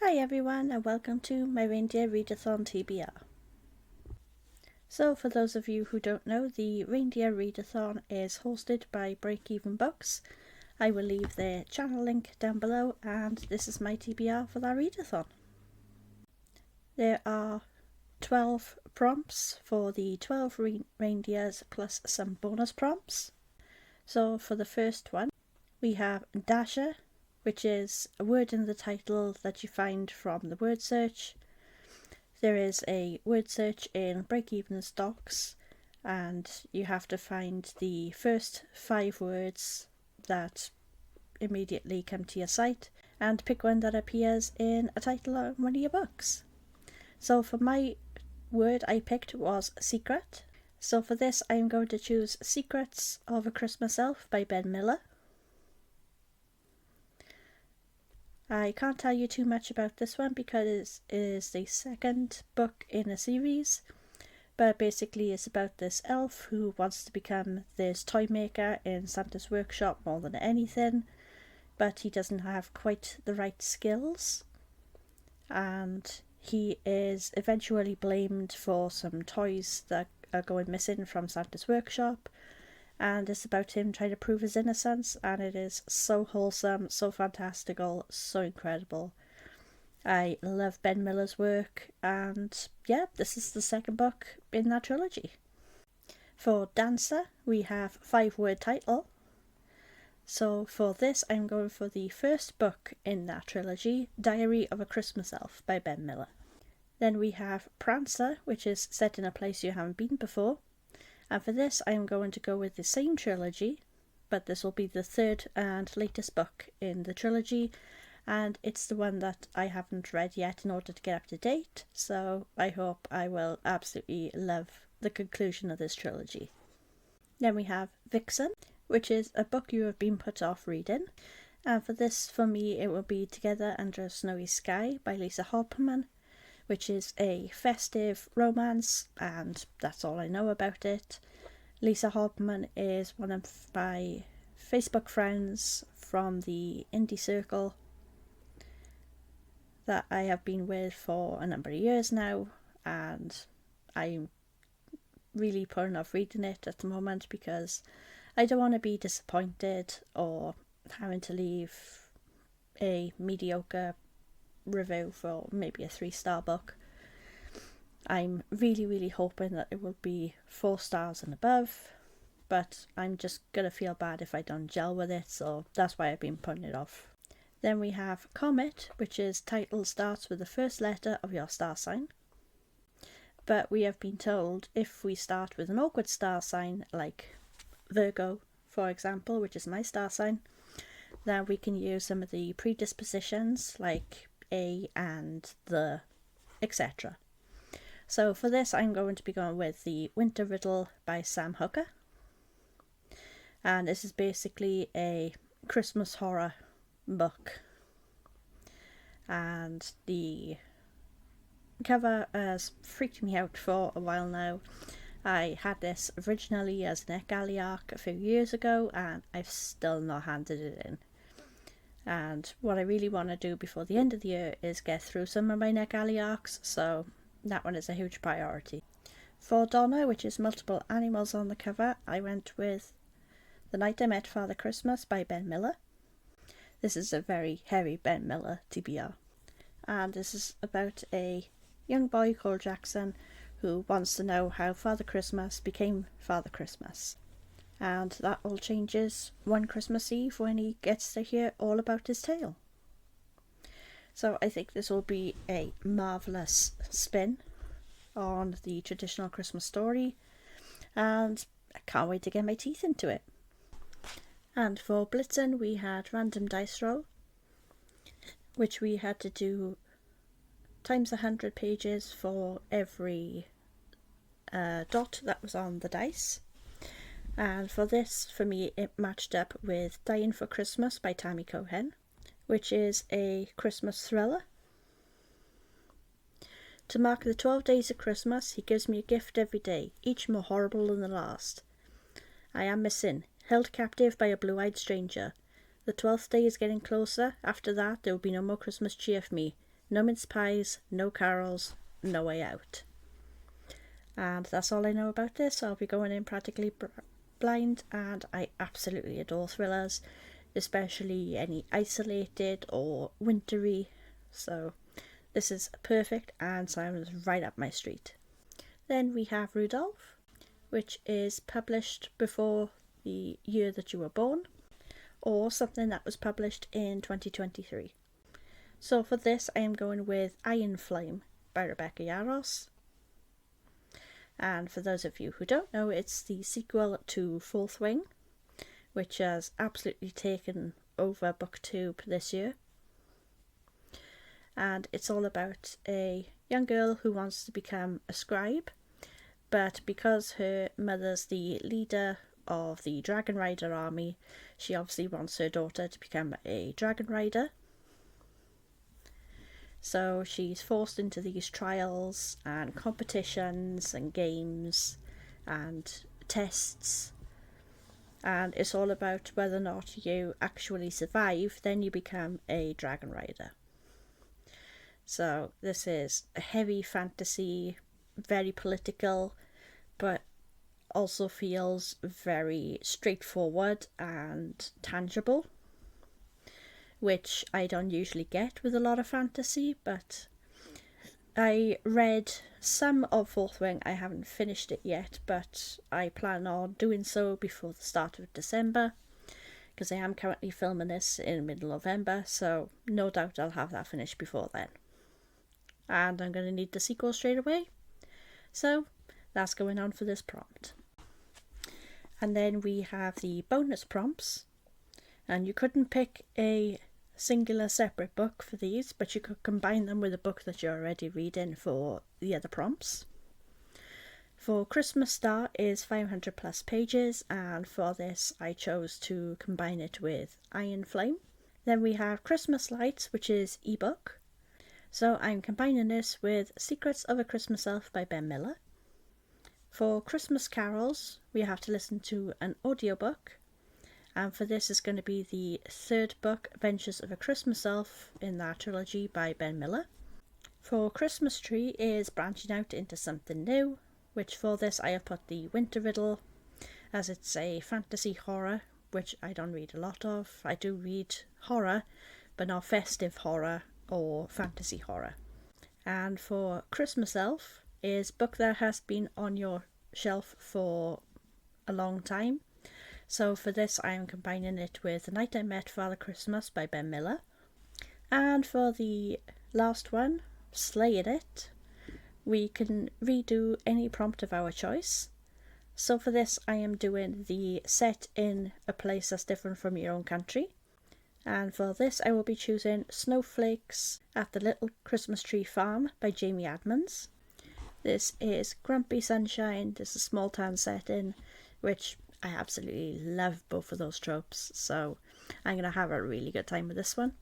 Hi everyone and welcome to my Reindeer Readathon TBR. So for those of you who don't know, the Reindeer Readathon is hosted by Break Even Books. I will leave their channel link down below, and this is my TBR for that readathon. There are 12 prompts for the 12 reindeers plus some bonus prompts. So for the first one we have Dasher, which is a word in the title that you find from the word search. There is a word search in Break Even's docs, and you have to find the first 5 words that immediately come to your sight and pick one that appears in a title on one of your books. So for my word I picked was secret. So for this I'm going to choose Secrets of a Christmas Elf by Ben Miller. I can't tell you too much about this one because it is the second book in a series, but basically it's about this elf who wants to become this toy maker in Santa's workshop more than anything, but he doesn't have quite the right skills, and he is eventually blamed for some toys that are going missing from Santa's workshop, and it's about him trying to prove his innocence, and it is so wholesome, so fantastical, so incredible. I love Ben Miller's work, and yeah, this is the second book in that trilogy. For Dancer we have 5-word title. So for this I'm going for the first book in that trilogy, Diary of a Christmas Elf by Ben Miller. Then we have Prancer, which is set in a place you haven't been before. And for this I am going to go with the same trilogy, but this will be the third and latest book in the trilogy, and it's the one that I haven't read yet in order to get up to date, so I hope I will absolutely love the conclusion of this trilogy. Then we have Vixen, which is a book you have been put off reading, and for this, for me, it will be Together Under a Snowy Sky by Lisa Hopperman, which is a festive romance, and that's all I know about it. Lisa Hopperman is one of my Facebook friends from the indie circle that I have been with for a number of years now, and I'm really putting off reading it at the moment because I don't want to be disappointed or having to leave a mediocre review for maybe a 3-star book. I'm really hoping that it will be 4 stars and above, but I'm just gonna feel bad if I don't gel with it, so that's why I've been putting it off. Then we have Comet, which is title starts with the first letter of your star sign, but we have been told if we start with an awkward star sign like Virgo, for example, which is my star sign, then we can use some of the predispositions like A and the etc. So for this I'm going to be going with the Winter Riddle by Sam Hooker, and this is basically a Christmas horror book, and the cover has freaked me out for a while now. I had this originally as an NetGalley arc a few years ago and I've still not handed it in. And what I really want to do before the end of the year is get through some of my NetGalley arcs, so that one is a huge priority. For Donna, which is multiple animals on the cover, I went with The Night I Met Father Christmas by Ben Miller. This is a very heavy Ben Miller TBR, and this is about a young boy called Jackson who wants to know how Father Christmas became Father Christmas. And that all changes one Christmas Eve when he gets to hear all about his tale. So I think this will be a marvellous spin on the traditional Christmas story, and I can't wait to get my teeth into it. And for Blitzen we had Random Dice Roll, which we had to do times 100 pages for every dot that was on the dice. And for this, for me, it matched up with Dying for Christmas by Tammy Cohen, which is a Christmas thriller. To mark the 12 days of Christmas, he gives me a gift every day, each more horrible than the last. I am missing, held captive by a blue-eyed stranger. The 12th day is getting closer. After that, there will be no more Christmas cheer for me. no mince pies, no carols, no way out. And that's all I know about this. I'll be going in practically blind, and I absolutely adore thrillers, especially any isolated or wintry. So this is perfect and sounds right up my street. Then we have Rudolph, which is published before the year that you were born, or something that was published in 2023. So for this I am going with Iron Flame by Rebecca Yarros. And for those of you who don't know, it's the sequel to Fourth Wing, which has absolutely taken over booktube this year. And it's all about a young girl who wants to become a scribe, but because her mother's the leader of the Dragon Rider army, she obviously wants her daughter to become a Dragon Rider. So she's forced into these trials and competitions and games and tests, and it's all about whether or not you actually survive, then you become a Dragon Rider. So this is a heavy fantasy, very political, but also feels very straightforward and tangible, which I don't usually get with a lot of fantasy. But I read some of Fourth Wing. I haven't finished it yet, but I plan on doing so before the start of December, because I am currently filming this in mid-November, so no doubt I'll have that finished before then. And I'm going to need the sequel straight away, so that's going on for this prompt. And then we have the bonus prompts, and you couldn't pick a singular separate book for these, but you could combine them with a book that you're already reading for the other prompts. For Christmas Star is 500 plus pages, and for this I chose to combine it with Iron Flame. Then we have Christmas Lights, which is ebook, so I'm combining this with Secrets of a Christmas Elf by Ben Miller. For Christmas Carols we have to listen to an audiobook, and for this is going to be the third book, Adventures of a Christmas Elf in that trilogy by Ben Miller. For Christmas Tree is branching out into something new, which for this I have put the Winter Riddle, as it's a fantasy horror, which I don't read a lot of. I do read horror, but not festive horror or fantasy horror. And for Christmas Elf is book that has been on your shelf for a long time. So for this I am combining it with The Night I Met Father Christmas by Ben Miller. And for the last one, Slaying It, we can redo any prompt of our choice. So for this I am doing the set in a place that's different from your own country. And for this I will be choosing Snowflakes at the Little Christmas Tree Farm by Jamie Admonds. This is Grumpy Sunshine. This is a small town setting, which I absolutely love both of those tropes, so I'm going to have a really good time with this one.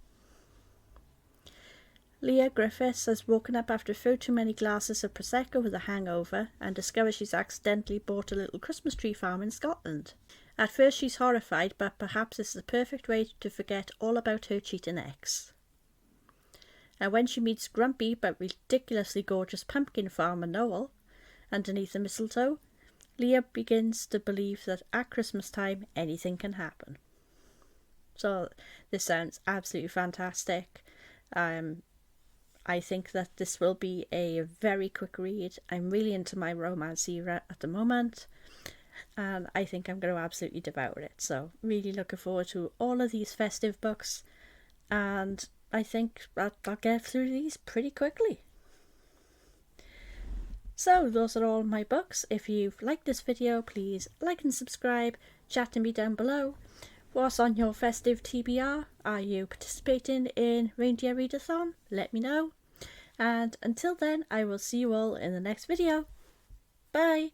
Leah Griffiths has woken up after a few too many glasses of Prosecco with a hangover and discovers she's accidentally bought a little Christmas tree farm in Scotland. At first she's horrified, but perhaps this is the perfect way to forget all about her cheating ex. And when she meets grumpy but ridiculously gorgeous pumpkin farmer Noel underneath the mistletoe, Leah begins to believe that at Christmas time anything can happen. So this sounds absolutely fantastic. I think that this will be a very quick read. I'm really into my romance era at the moment, and I think I'm going to absolutely devour it. So really looking forward to all of these festive books, and I think I'll get through these pretty quickly. So those are all my books. If you've liked this video, please like and subscribe, chat to me down below. What's on your festive TBR? Are you participating in Reindeer Readathon? Let me know. And until then, I will see you all in the next video. Bye!